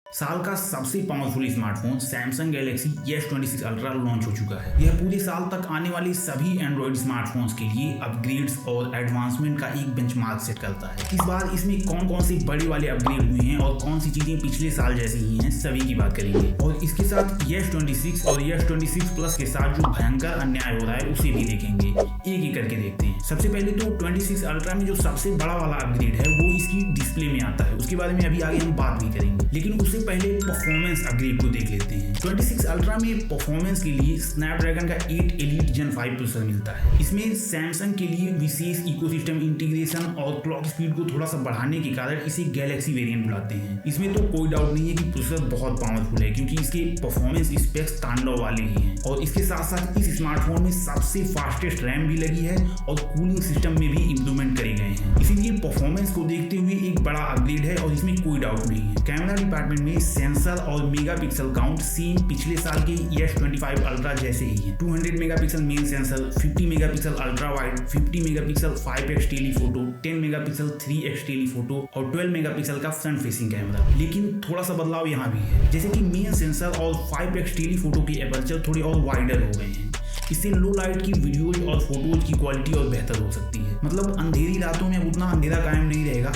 साल का सबसे powerful smartphone Samsung Galaxy S26 ultra launch हो चुका है। यह पूरे साल तक आने वाले सभी एंड्रॉइड स्मार्टफोन्स के लिए अपग्रेड्स और एडवांसमेंट का एक बेंचमार्क सेट करता है। इस बार इसमें कौन कौन से बड़े वाले अपग्रेड हुए हैं और कौन सी चीजें पिछले साल जैसी ही हैं, सभी की बात करेंगे। और इसके साथ S26 और S26 प्लस के साथ जो भयंकर अन्याय हो रहा है उसे भी देखेंगे। एक एक करके देखते हैं। सबसे पहले तो 26 अल्ट्रा में जो सबसे बड़ा वाला अपग्रेड है वो इसकी डिस्प्ले में आता है। उसके बारे में अभी आगे हम बात भी करेंगे, लेकिन उससे पहले परफॉर्मेंस अपग्रेड को देख लेते हैं। 26 अल्ट्रा में परफॉर्मेंस के लिए स्नैपड्रैगन का 8 एलीट Gen 5 प्रोसेसर मिलता है। इसमें सैमसंग के लिए विशेष इकोसिस्टम इंटीग्रेशन और क्लॉक स्पीड को थोड़ा सा बढ़ाने के कारण इसे गैलेक्सी वेरिएंट बुलाते हैं। इसमें तो कोई डाउट नहीं है कि प्रोसेसर बहुत पावरफुल है, क्योंकि इसके परफॉर्मेंस स्पेक्स तांडव वाले ही हैं। और इसके साथ साथ इस स्मार्टफोन में सबसे फास्टेस्ट रैम भी लगी है और कूलिंग सिस्टम में भी इंप्रूवमेंट करे गए हैं। इसीलिए परफॉर्मेंस को देखते हुए एक बड़ा अपग्रेड है और इसमें कोई डाउट नहीं है। कैमरा डिपार्टमेंट में सेंसर और मेगापिक्सल काउंट सेम पिछले साल के S25 अल्ट्रा जैसे ही है। 200 megapixel main sensor, 50 megapixel ultra wide, 50 megapixel 5x telephoto, 10 megapixel 3x telephoto और 12 मेगापिक्सल का फ्रंट फेसिंग कैमरा। लेकिन थोड़ा सा बदलाव यहाँ भी है, जैसे कि मेन सेंसर और 5x टेलीफोटो के एपर्चर थोड़े और वाइडर हो गए हैं। इससे लो लाइट की वीडियोज और फोटोज की क्वालिटी और बेहतर हो सकती है। मतलब अंधेरी रातों में उतना अंधेरा कायम नहीं रहेगा,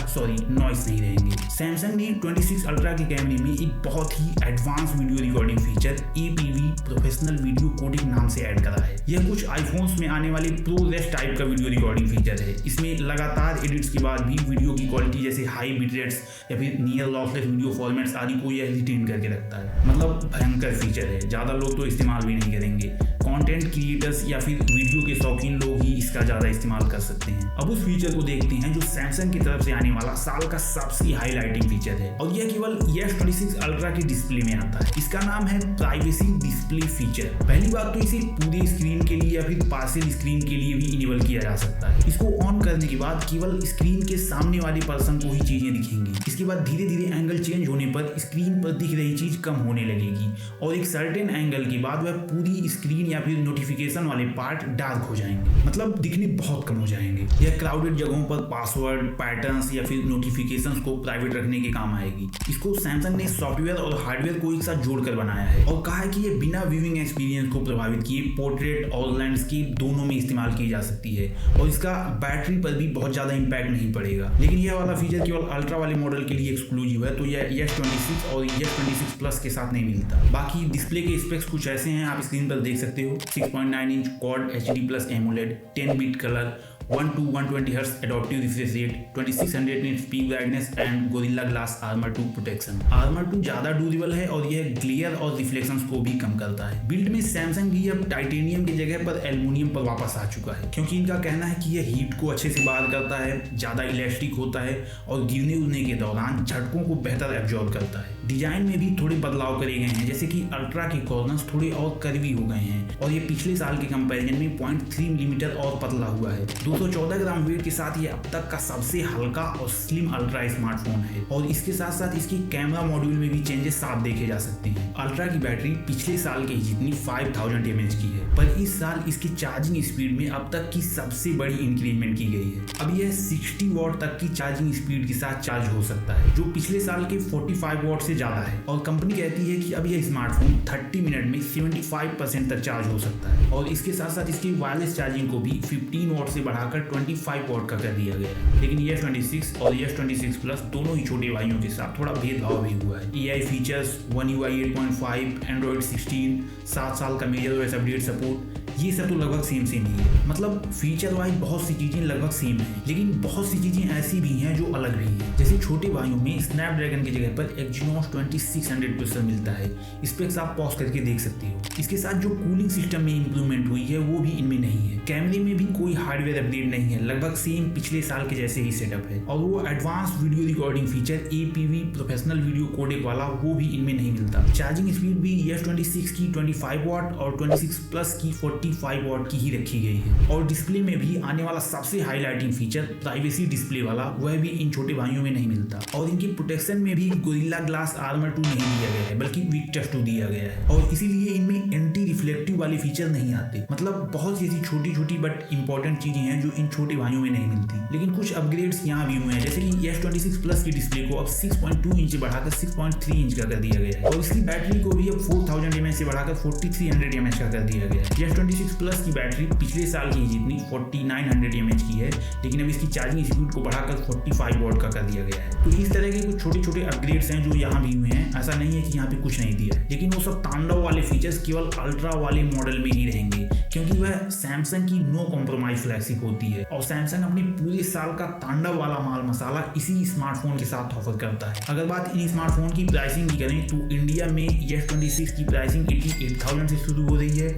नॉइस नहीं रहेंगे। सैमसंग ने 26 अल्ट्रा के कैमरे में एक बहुत ही advance video recording feature APV professional video coding नाम से ऐड करा है। यह कुछ आईफोन्स में आने वाले ProRes टाइप का वीडियो रिकॉर्डिंग फीचर है। इसमें लगातार एडिट्स के बाद भी वीडियो की क्वालिटी जैसे हाई बिट रेट्स या फिर नियर लॉसलेस वीडियो फॉर्मेट्स आदि को यह रिटेन करके रखता है। मतलब भयंकर फीचर है, ज़्यादा लोग तो इस्तेमाल भी नहीं करेंगे। कंटेंट क्रिएटर्स या फिर वीडियो के शौकीन लोग ही इसका ज़्यादा इस्तेमाल कर सकते हैं। अब उस फीचर को देखते हैं जो सैमसंग की तरफ से आने वाला साल का सबसे हाईलाइटिंग फीचर है, और यह केवल S26 अल्ट्रा की डिस्प्ले में आता है। इसका नाम है प्राइवेसी डिस्प्ले फीचर। पहली बात तो इसे पूरे स्क्रीन के लिए या फिर पार्शियल स्क्रीन के लिए भी इनेबल किया जा सकता है। इसको ऑन करने के बाद केवल स्क्रीन के सामने वाले पर्सन को ही चीजें दिखेंगी। इसके बाद धीरे धीरे एंगल चेंज होने पर स्क्रीन पर दिख रही चीज कम होने लगेगी और एक सर्टेन एंगल के बाद वह पूरी स्क्रीन या फिर नोटिफिकेशन वाले पार्ट डार्क हो जाएंगे, मतलब दिखने बहुत कम हो जाएंगे। यह क्राउडेड जगहों पर पासवर्ड, पैटर्न्स या फिर नोटिफिकेशंस को प्राइवेट रखने के काम आएगी। इसको सैमसंग ने सॉफ्टवेयर और हार्डवेयर को एक साथ जोड़कर बनाया है और कहा है कि यह बिना व्यूइंग एक्सपीरियंस को प्रभावित किए पोर्ट्रेट और लैंडस्केप दोनों में इस्तेमाल की जा सकती है और इसका बैटरी पर भी बहुत ज्यादा इंपैक्ट नहीं पड़ेगा। लेकिन यह वाला फीचर केवल अल्ट्रा वाले मॉडल के लिए एक्सक्लूसिव है, तो यह S26 और S26 प्लस के साथ नहीं मिलता। बाकी डिस्प्ले के स्पेक्स कुछ ऐसे हैं, आप स्क्रीन पर देख सकते हो। 6.9 inch quad HD+ AMOLED, 10 bit colour, 1 to 120 Hz adaptive refresh rate, 2600 nits peak brightness and Gorilla Glass Armor 2 protection। Armor 2 ज्यादा ड्यूरेबल है और यह ग्लेयर और रिफ्लेक्शंस को भी कम करता है। बिल्ड में सैमसंग भी अब टाइटेनियम की जगह पर एल्युमिनियम पर वापस आ चुका है, क्योंकि इनका कहना है कि यह हीट को अच्छे से बाहर करता है, ज्यादा इलास्टिक होता है और गिरने उड़ने के दौरान झटकों को बेहतर एब्जॉर्ब करता है। डिजाइन में भी थोड़े बदलाव करे गए हैं, जैसे कि अल्ट्रा के कॉर्नर्स थोड़े और कर्वी हो गए हैं और ये पिछले साल के कंपैरिजन में 0.3 मिलीमीटर और पतला हुआ है। 214 ग्राम वेट के साथ ये अब तक का सबसे हल्का और स्लिम अल्ट्रा स्मार्टफोन है और इसके साथ साथ इसकी कैमरा मॉड्यूल में भी चेंजेस साफ देखे जा सकते हैं। अल्ट्रा की बैटरी पिछले साल के जितनी 5000 mAh की है, पर इस साल इसकी चार्जिंग स्पीड में अब तक की सबसे बड़ी इंक्रीमेंट की गई है। अब यह 60 वॉट तक की चार्जिंग स्पीड के साथ चार्ज हो सकता है, जो पिछले साल के 45 वॉट से ज्यादा है। और कंपनी कहती है कि अब यह स्मार्टफोन 30 मिनट में 75% तक चार्ज हो सकता है और इसके साथ साथ इसकी वायरलेस चार्जिंग को भी 15 वॉट से बढ़ाकर 25 वॉट का कर दिया गया है। लेकिन S26 और S26 प्लस दोनों ही छोटे भाइयों के साथ थोड़ा भेदभाव भी हुआ है। AI features, One UI 8.5, Android 16, 7 साल का मेजर OS अपडेट सपोर्ट, ये सब तो लगभग सेम ही है। मतलब फीचर वाइज बहुत सी चीजें लगभग सेम है, लेकिन बहुत सी चीजें ऐसी भी हैं जो अलग भी हैं। जैसे छोटे भाइयों में स्नैपड्रैगन की जगह पर Exynos 2600 प्रोसेसर मिलता है। स्पेक्स आप पॉज करके देख सकते हो। इसके साथ जो कूलिंग सिस्टम में इंप्रूवमेंट हुई है वो भी इनमें नहीं है। कैमरे में भी कोई हार्डवेयर अपडेट नहीं है, लगभग सेम पिछले साल के जैसे ही सेटअप है। और वो advance video recording feature APV professional video codec वाला वो भी इनमें नहीं मिलता। चार्जिंग स्पीड भी S26 की 25 वॉट और 26 प्लस की 45 वॉट की ही रखी गई है। और डिस्प्ले में भी आने वाला सबसे हाईलाइटिंग फीचर प्राइवेसी डिस्प्ले वाला, वह भी इन छोटे भाइयों में नहीं मिलता। और इनकी प्रोटेक्शन में भी गोरिल्ला ग्लास आर्मर 2 नहीं दिया गया है, बल्कि विक्टस 2 दिया गया है। और इसीलिए इनमें एंटी रिफ्लेक्टिव वाले फीचर नहीं आते। मतलब बहुत सी ऐसी छोटी छोटी बट इंपॉर्टेंट चीजें हैं जो इन छोटे भाइयों में नहीं मिलती। लेकिन कुछ अपग्रेड्स यहाँ भी हुए हैं, जैसे कि S26 प्लस की डिस्प्ले को अब 6.2 इंच से बढ़ाकर 6.3 इंच का कर दिया गया है। और इसकी बैटरी को भी अब 4000 mAh से बढ़ाकर 4300 mAh का कर दिया गया है। S26 प्लस की बैटरी पिछले साल की जितनी 4900 mAh की है, लेकिन अब इसकी चार्जिंग स्पीड को बढ़ाकर 45 वॉट का कर दिया गया है। तो इस तरह के कुछ छोटे छोटे अपग्रेड्स हैं जो यहाँ भी हुए हैं। ऐसा नहीं है कि यहाँ पे कुछ नहीं दिया है, लेकिन वो सब तांडव वाले फीचर्स केवल अल्ट्रा वाले मॉडल में ही रहेंगे, क्योंकि वह सैमसंग की नो कॉम्प्रोमाइज फ्लैगशिप होती है। और सैमसंग अपने पूरे साल का तांडव वाला माल मसाला इसी स्मार्टफोन के साथ ऑफर करता है। अगर बात इन स्मार्टफोन की प्राइसिंग की करें तो इंडिया में S26 की प्राइसिंग 88,000 से शुरू हो रही है,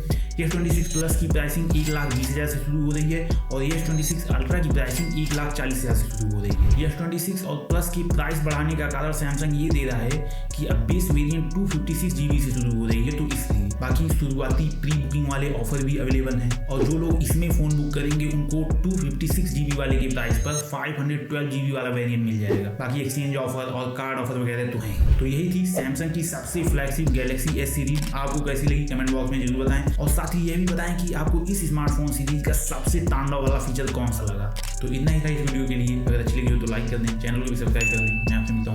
S26 प्लस की प्राइसिंग 1,20,000 से शुरू हो रही है, और S26 अल्ट्रा की प्राइसिंग 1,40,000 से शुरू हो रही है। S26 और प्लस की प्राइस बढ़ाने का कारण सैमसंग ये दे रहा है कि अब बेस वेरिएंट 256 GB से शुरू हो रही है, तो इसलिए बाकी शुरुआती प्री बुकिंग वाले ऑफर भी अवेलेबल हैं। और जो लोग इसमें फोन बुक करेंगे उनको 256 GB वाले की प्राइस पर 512 GB वाला वेरिएंट मिल जाएगा। बाकी एक्सचेंज ऑफर और कार्ड ऑफर वगैरह तो हैं। तो यही थी सैमसंग की सबसे फ्लैगशिप गैलेक्सी S सीरीज। आपको कैसी लगी कमेंट बॉक्स में जरूर बताएं, और साथ ही ये भी बताएं कि आपको इस स्मार्टफोन सीरीज का सबसे तांडव वाला फीचर कौन सा लगा। तो इतना ही था इस वीडियो के लिए। अगर अच्छी लगी हो तो लाइक कर दें, चैनल को भी सब्सक्राइब कर दें। मैं आपसे मिलता हूं